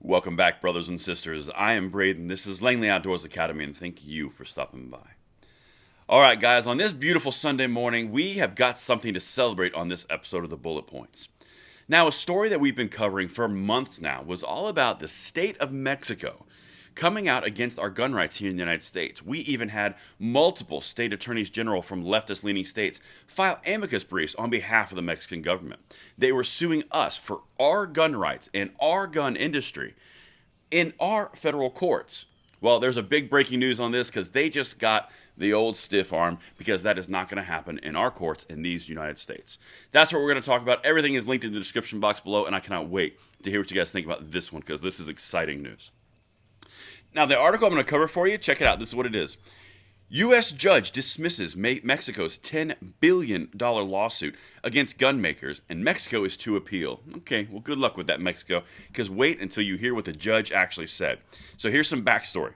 Welcome back, brothers and sisters. I am Braden. This is Langley Outdoors Academy, and thank you for stopping by. All right, guys, on this beautiful Sunday morning, we have got something to celebrate on this episode of the Bullet Points. Now, a story that we've been covering for months now was all about the state of Mexico coming out against our gun rights here in the United States. We even had multiple state attorneys general from leftist-leaning states file amicus briefs on behalf of the Mexican government. They were suing us for our gun rights and our gun industry in our federal courts. Well, there's a big breaking news on this because they just got the old stiff arm, because that is not going to happen in our courts in these United States. That's what we're going to talk about. Everything is linked in the description box below, and I cannot wait to hear what you guys think about this one, because this is exciting news. Now, the article I'm going to cover for you, check it out. This is what it is. U.S. judge dismisses Mexico's $10 billion lawsuit against gun makers, and Mexico is to appeal. Okay, well, good luck with that, Mexico, because wait until you hear what the judge actually said. So here's some backstory.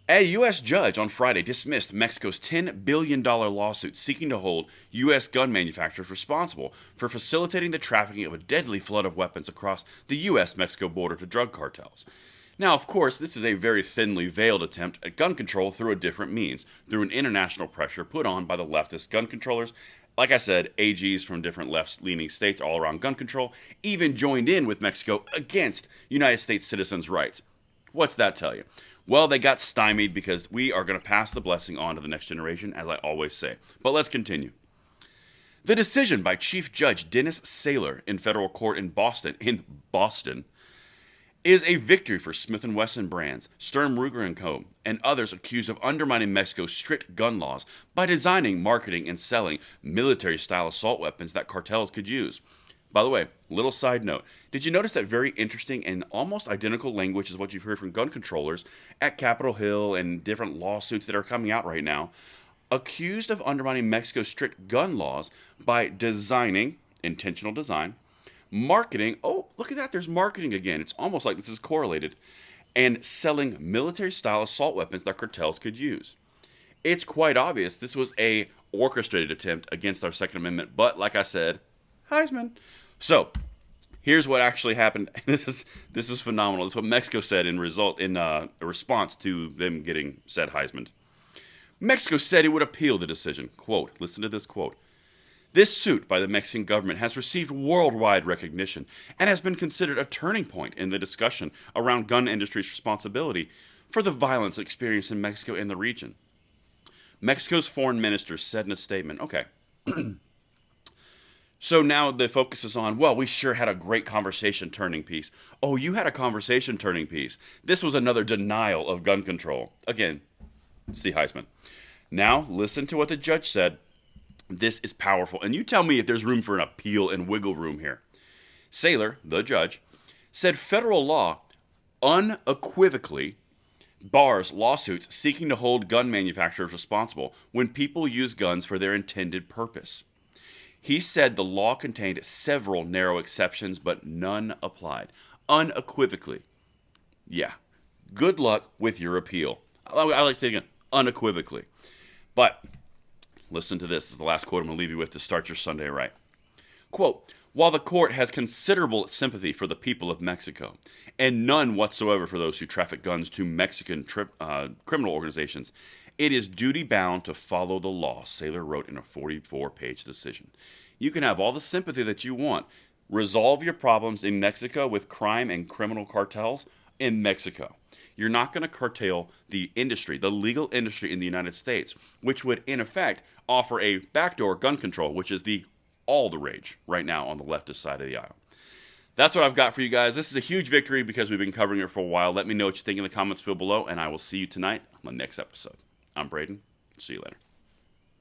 A U.S. judge on Friday dismissed Mexico's $10 billion lawsuit seeking to hold U.S. gun manufacturers responsible for facilitating the trafficking of a deadly flood of weapons across the U.S.-Mexico border to drug cartels. Now, of course, this is a very thinly veiled attempt at gun control through a different means, through an international pressure put on by the leftist gun controllers. Like I said, AGs from different left-leaning states all around gun control even joined in with Mexico against United States citizens' rights. What's that tell you? Well, they got stymied because we are going to pass the blessing on to the next generation, as I always say. But let's continue. The decision by Chief Judge Dennis Saylor in federal court in Boston, is a victory for Smith & Wesson brands, Sturm Ruger & Co., and others accused of undermining Mexico's strict gun laws by designing, marketing, and selling military-style assault weapons that cartels could use. By the way, little side note, did you notice that very interesting and almost identical language is what you've heard from gun controllers at Capitol Hill and different lawsuits that are coming out right now, accused of undermining Mexico's strict gun laws by designing, intentional design, marketing, oh, look at that, there's marketing again, it's almost like this is correlated, and selling military-style assault weapons that cartels could use. It's quite obvious this was a orchestrated attempt against our Second Amendment, but like I said, Heisman. So, here's what actually happened. This is phenomenal. This is what Mexico said in response to them getting said Heisman. Mexico said it would appeal the decision. Quote, listen to this quote. This suit by the Mexican government has received worldwide recognition and has been considered a turning point in the discussion around gun industry's responsibility for the violence experienced in Mexico and the region. Mexico's foreign minister said in a statement, okay, so now the focus is on, well, we sure had a great conversation turning piece. Oh, you had a conversation turning piece. This was another denial of gun control. Again, see Heisman. Now, listen to what the judge said. This is powerful. And you tell me if there's room for an appeal and wiggle room here. Saylor, the judge, said federal law unequivocally bars lawsuits seeking to hold gun manufacturers responsible when people use guns for their intended purpose. He said the law contained several narrow exceptions, but none applied. Unequivocally. Yeah. Good luck with your appeal. I like to say it again. Unequivocally. But listen to this. This is the last quote I'm going to leave you with to start your Sunday right. Quote, while the court has considerable sympathy for the people of Mexico, and none whatsoever for those who traffic guns to Mexican criminal organizations, it is duty-bound to follow the law, Saylor wrote in a 44-page decision. You can have all the sympathy that you want. Resolve your problems in Mexico with crime and criminal cartels in Mexico. You're not going to curtail the industry, the legal industry in the United States, which would, in effect, offer a backdoor gun control, which is all the rage right now on the leftist side of the aisle. That's what I've got for you guys. This is a huge victory because we've been covering it for a while. Let me know what you think in the comments field below, and I will see you tonight on the next episode. I'm Braden. See you later.